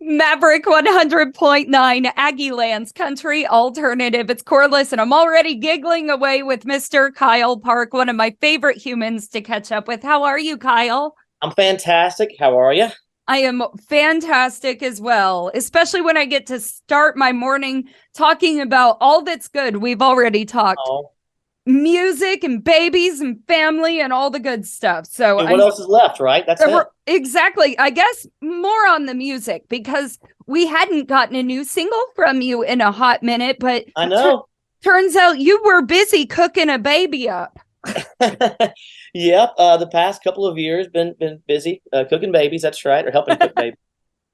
Maverick 100.9 Aggie Lands Country Alternative. It's Corliss, and I'm already giggling away with Mr. Kyle Park, one of my favorite humans to catch up with. How are you, Kyle? I'm fantastic. How are you? I am fantastic as well, especially when I get to start my morning talking about all that's good. We've already talked Oh, music and babies and family and all the good stuff. So and what else is left, right? That's it. Exactly. I guess more on the music because we hadn't gotten a new single from you in a hot minute, but I know. turns out you were busy cooking a baby up. Yep. The past couple of years been busy cooking babies. That's right, or helping cook babies.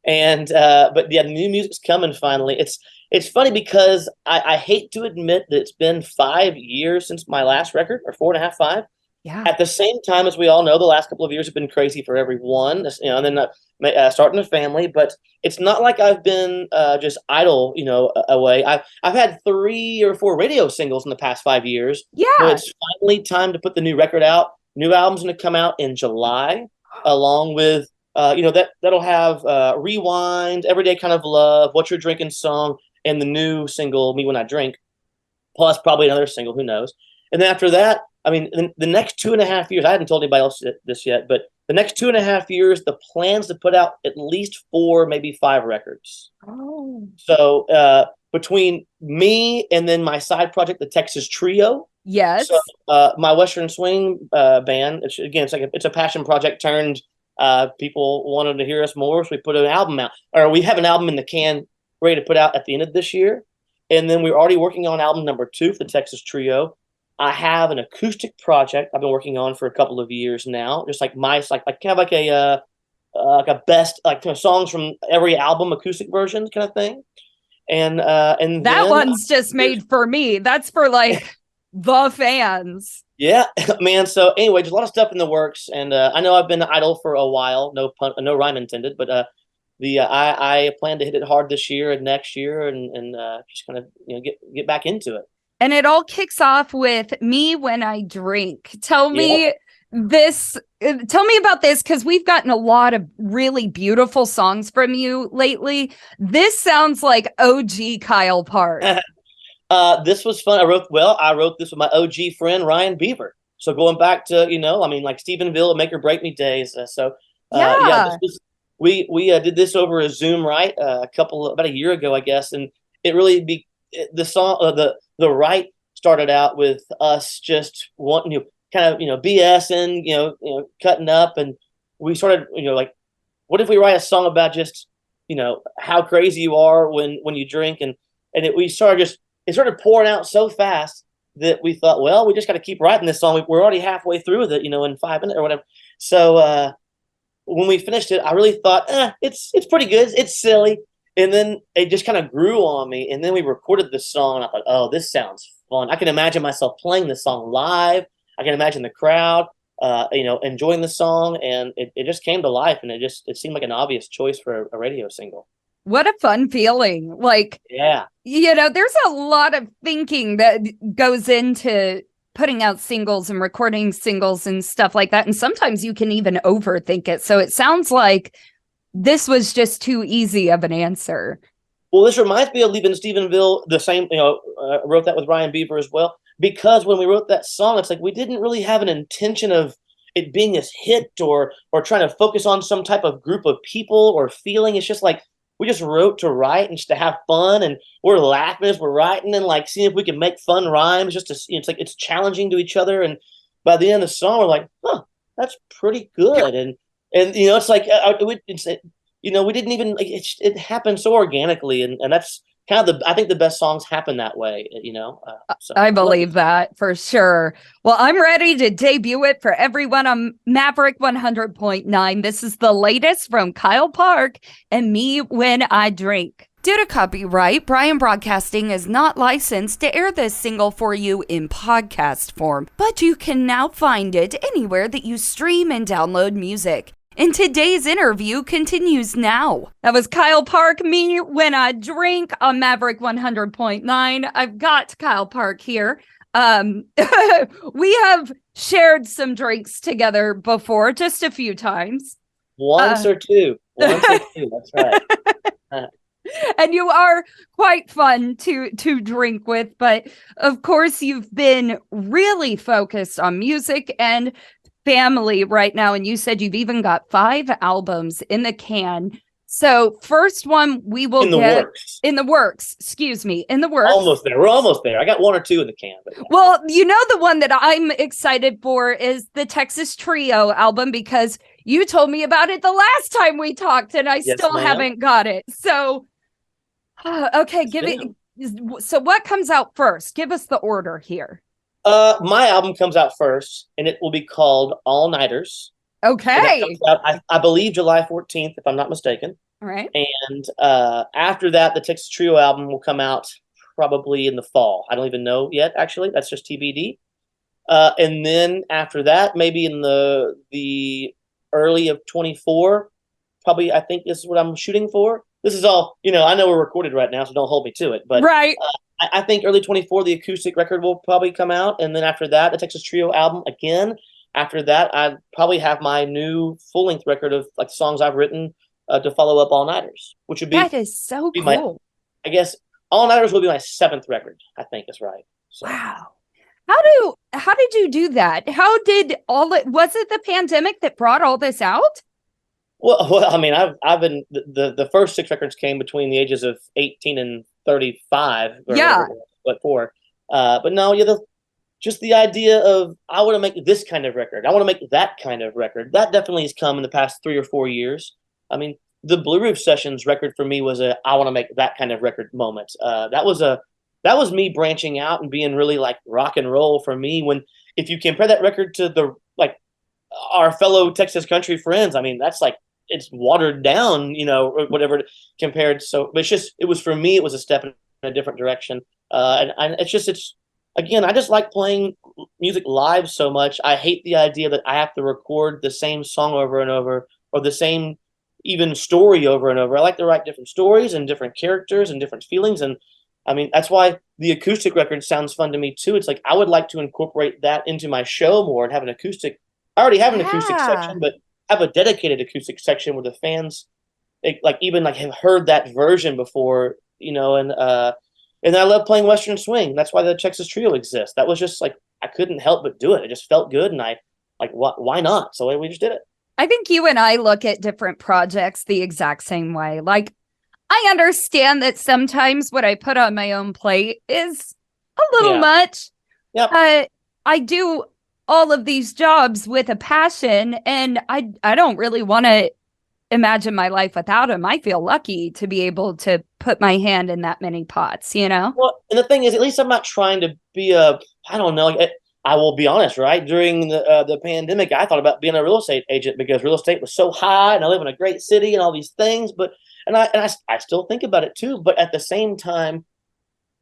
And but yeah, the new music's coming finally. It's funny because I hate to admit that it's been 5 years since my last record, or 4.5, 5. Yeah. At the same time, as we all know, the last couple of years have been crazy for everyone. And then starting a family. But it's not like I've been just idle, away. I've had 3 or 4 radio singles in the past 5 years. Yeah. So it's finally time to put the new record out. New album's going to come out in July, along with that'll have Rewind, Everyday Kind of Love, What You're Drinking song, and the new single Me When I Drink, plus probably another single, who knows. And then after that, I mean, the next 2.5 years, I hadn't told anybody else this yet, but the next 2.5 years, the plan's to put out at least 4, maybe 5 records. Oh. So between me and then my side project, the Texas Trio. Yes. So my Western Swing band, it's a passion project turned people wanted to hear us more, so we put an album out, or we have an album in the can ready to put out at the end of this year. And then we're already working on album number 2 for the Texas Trio. I have an acoustic project I've been working on for a couple of years now, just like kind of like a best songs from every album acoustic version kind of thing. And that one's just made for me. That's for like the fans. Yeah, man. So anyway, there's a lot of stuff in the works, and I know I've been idle for a while. No rhyme intended, but I plan to hit it hard this year and next year, and just kind of get back into it. And it all kicks off with Me When I Drink. Tell me about this, because we've gotten a lot of really beautiful songs from you lately. This sounds like OG Kyle Park. This was fun. I wrote this with my OG friend Ryan Beaver. So going back to like Stephenville, Make or Break Me days. We did this over a Zoom, right? About a year ago, I guess, and it really the song the write started out with us just wanting kind of BSing, cutting up, and we started like, what if we write a song about just how crazy you are when you drink, and it started pouring out so fast that we thought, well, we just got to keep writing this song. We're already halfway through with it, in 5 minutes or whatever. So when we finished it, I really thought, it's pretty good. It's silly. And then it just kind of grew on me. And then we recorded the song. And I thought, oh, this sounds fun. I can imagine myself playing the song live. I can imagine the crowd, enjoying the song. And it just came to life. And it seemed like an obvious choice for a radio single. What a fun feeling. Like, yeah, there's a lot of thinking that goes into putting out singles and recording singles and stuff like that. And sometimes you can even overthink it. So it sounds like this was just too easy of an answer. Well, this reminds me of Leaving Stephenville, the same, wrote that with Ryan Beaver as well, because when we wrote that song, it's like we didn't really have an intention of it being this hit or trying to focus on some type of group of people or feeling. It's just like we just wrote to write and just to have fun, and we're laughing as we're writing and like seeing if we can make fun rhymes. It's like it's challenging to each other, and by the end of the song, we're like, that's pretty good. And it's like we didn't even it happened so organically, and that's kind of I think the best songs happen that way. So. I believe that for sure. Well, I'm ready to debut it for everyone on Maverick 100.9. This is the latest from Kyle Park and Me When I Drink. Due to copyright, Brian Broadcasting is not licensed to air this single for you in podcast form, but you can now find it anywhere that you stream and download music. And today's interview continues now. That was Kyle Park, Me When I Drink on Maverick 100.9. I've got Kyle Park here. We have shared some drinks together before, just a few times. Once or two. Once or two. That's right. And you are quite fun to drink with, but of course you've been really focused on music and family right now, and you said you've even got 5 albums in the can. So first one we will get in the works. Excuse me, in the works. Almost there. We're almost there. I got 1 or 2 in the can. But yeah. Well, you know, the one that I'm excited for is the Texas Trio album, because you told me about it the last time we talked, and I still haven't got it. So, okay, so what comes out first? Give us the order here. My album comes out first, and it will be called All Nighters. Okay. I believe July 14th, if I'm not mistaken. All right. And after that, the Texas Trio album will come out probably in the fall. I don't even know yet, actually. That's just TBD. And then after that, maybe in the early of 24, probably I think this is what I'm shooting for. This is all, I know we're recorded right now, so don't hold me to it. But right. I think early 24, the acoustic record will probably come out. And then after that, the Texas Trio album again. After that, I probably have my new full-length record of like songs I've written to follow up All Nighters, which would be that is so cool. I guess All Nighters will be my 7th record. I think is right. So. Wow. How did you do that? Was it the pandemic that brought all this out? Well, I mean, I've been the first 6 records came between the ages of 18 and 35. Yeah. But no, just the idea of I want to make this kind of record. I want to make that kind of record. That definitely has come in the past 3 or 4 years. I mean, the Blue Roof Sessions record for me was I want to make that kind of record moment. That was me branching out and being really like rock and roll for me. If you compare that record to our fellow Texas country friends, I mean, that's like it's watered down, or whatever compared. So, but it was for me. It was a step in a different direction, and Again, I just like playing music live so much. I hate the idea that I have to record the same song over and over, or the same even story over and over. I like to write different stories and different characters and different feelings. And I mean, that's why the acoustic record sounds fun to me too. It's like I would like to incorporate that into my show more and have an acoustic. I already have an acoustic section, but have a dedicated acoustic section where the fans have heard that version before, and I love playing Western swing. That's why the Texas Trio exists. That was just like, I couldn't help but do it. It just felt good. And why not? So we just did it. I think you and I look at different projects the exact same way. Like, I understand that sometimes what I put on my own plate is a little much. Yep. But I do all of these jobs with a passion, and I don't really want to imagine my life without him. I feel lucky to be able to put my hand in that many pots, Well, and the thing is, at least I'm not trying to be I don't know. I will be honest, right? During the pandemic, I thought about being a real estate agent because real estate was so high, and I live in a great city, and all these things. But I still think about it too. But at the same time,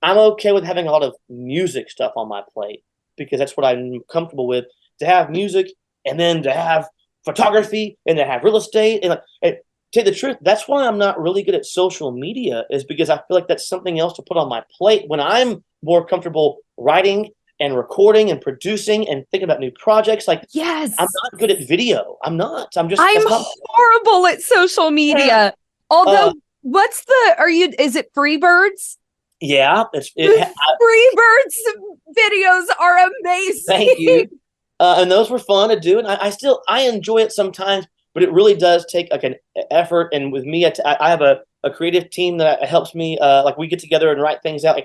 I'm okay with having a lot of music stuff on my plate because that's what I'm comfortable with. To have music and then to have photography and to have real estate and tell you the truth, that's why I'm not really good at social media, is because I feel like that's something else to put on my plate when I'm more comfortable writing and recording and producing and thinking about new projects. Yes, I'm not good at video. I'm horrible at social media. Although, is it Freebirds? Yeah. Freebirds videos are amazing. Thank you. And those were fun to do. And I enjoy it sometimes, but it really does take like an effort. And with me, I have a creative team that helps me. We get together and write things out.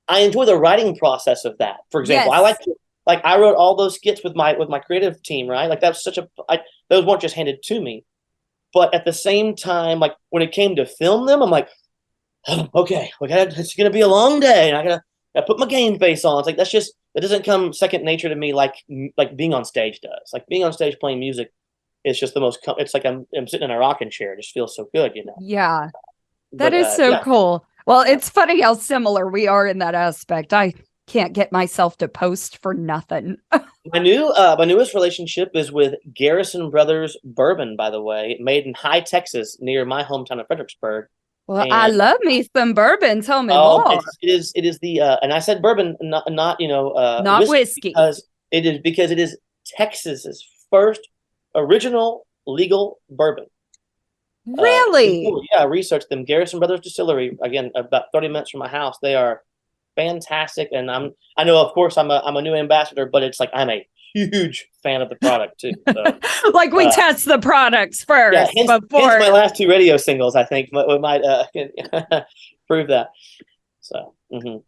I enjoy the writing process of that. For example, yes. I wrote all those skits with my creative team, right? That's those weren't just handed to me. But at the same time, when it came to film them, I'm like, oh, okay, it's going to be a long day. And I got to put my game face on. It's like, it doesn't come second nature to me like being on stage does. Like being on stage playing music is just the most, it's like I'm sitting in a rocking chair. It just feels so good, Yeah. That is so cool. Well, it's funny how similar we are in that aspect. I can't get myself to post for nothing. My newest relationship is with Garrison Brothers Bourbon, by the way, made in High, Texas, near my hometown of Fredericksburg. Well, I love me some bourbon. Tell me more. It is the and I said bourbon, not whiskey. Because it is Texas's first original legal bourbon. Really? Yeah, I researched them. Garrison Brothers Distillery, again, about 30 minutes from my house. They are fantastic, and I know, of course, I'm a new ambassador, but it's like I'm a huge fan of the product too. So, like we test the products first hence before my last two radio singles. I think might prove that. So, Guys,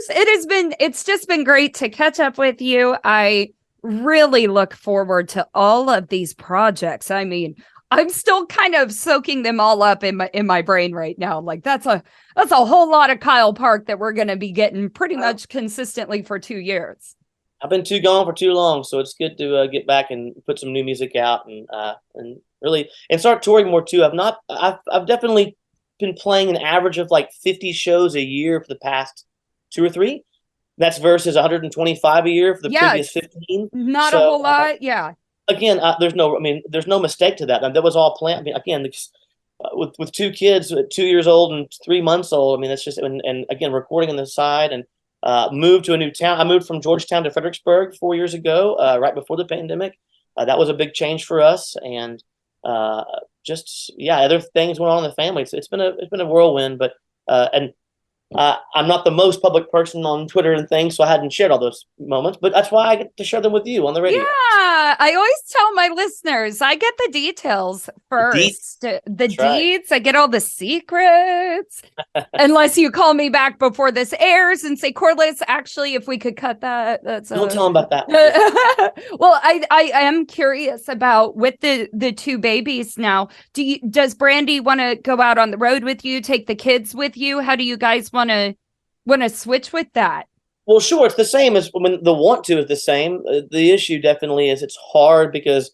it's just been great to catch up with you. I really look forward to all of these projects. I mean, I'm still kind of soaking them all up in my brain right now. Like that's a whole lot of Kyle Park that we're going to be getting pretty much consistently for 2 years. I've been gone for too long, so it's good to get back and put some new music out and really start touring more too. I've definitely been playing an average of like 50 shows a year for the past 2 or 3. That's versus 125 a year for the previous 15. Not a whole lot, yeah. Again, there's no mistake to that. That was all planned. I mean, again, with 2 kids, 2 years old and 3 months old. I mean, that's just and again, recording on the side and moved to a new town. I moved from Georgetown to Fredericksburg 4 years ago, right before the pandemic. That was a big change for us, and other things went on in the family. So it's been a whirlwind, but I'm not the most public person on Twitter and things, so I hadn't shared all those moments, but that's why I get to share them with you on the radio. Yeah, I always tell my listeners, I get the details first. The deeds, right. I get all the secrets. Unless you call me back before this airs and say, Corliss, actually, if we could cut that. Don't tell them about that. Well, I am curious about with the 2 babies now. Does Brandy want to go out on the road with you, take the kids with you? How do you guys want to switch with that? Well, sure. It's the same as when the want to is the same. The issue definitely is it's hard because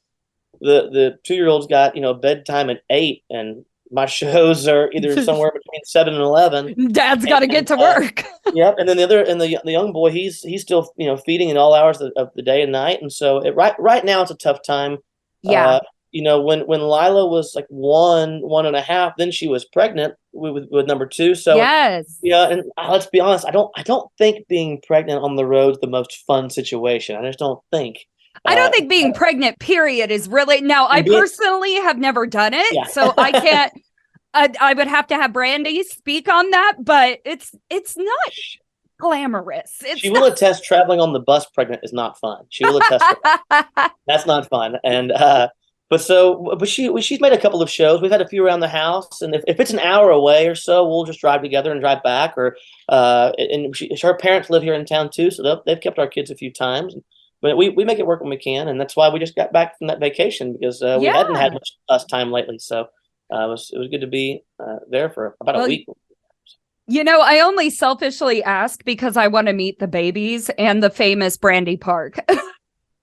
the 2-year-old's got, bedtime at 8 and my shows are either somewhere between 7 and 11. Dad's got to get to work. Yep. And then the young boy, he's still, feeding in all hours of the day and night. And so right now it's a tough time. Yeah. When Lila was like 1.5, then she was pregnant with number 2. So yes, yeah, and let's be honest, I don't think being pregnant on the road is the most fun situation. I just don't think. I don't think being pregnant, period, is really. Now, I personally have never done it, so I can't. I would have to have Brandy speak on that, but it's not glamorous. She will attest traveling on the bus pregnant is not fun. She will attest to that. That's not fun, and. But she's made a couple of shows. We've had a few around the house, and if it's an hour away or so, we'll just drive together and drive back. Or her parents live here in town too, so they've kept our kids a few times. But we make it work when we can, and that's why we just got back from that vacation because we hadn't had much us time lately. So it was good to be there for about a week. I only selfishly ask because I want to meet the babies and the famous Brandy Park.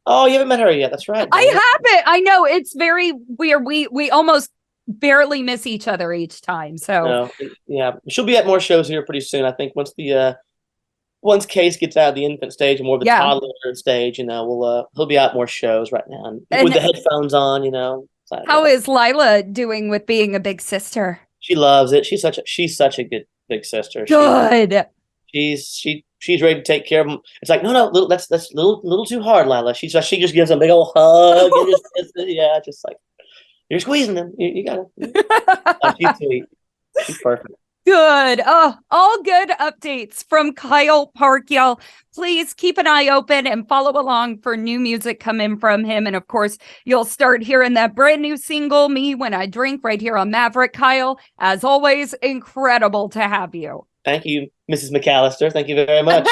Oh, you haven't met her yet. That's right. I haven't. I know it's very weird. We almost barely miss each other each time. So yeah, she'll be at more shows here pretty soon. I think once Case gets out of the infant stage and more of the toddler stage, he'll be out more shows right now and with the headphones on. How is Lila doing with being a big sister? She loves it. She's such a good big sister. Good. She's ready to take care of them. It's like, no, that's little too hard, Lila. She just gives them a big old hug. And just like you're squeezing them. You got it. She's sweet. She's perfect. Good. Oh, all good updates from Kyle Park, y'all. Please keep an eye open and follow along for new music coming from him. And of course, you'll start hearing that brand new single, Me When I Drink, right here on Maverick. Kyle, as always, incredible to have you. Thank you, Mrs. McAllister. Thank you very much.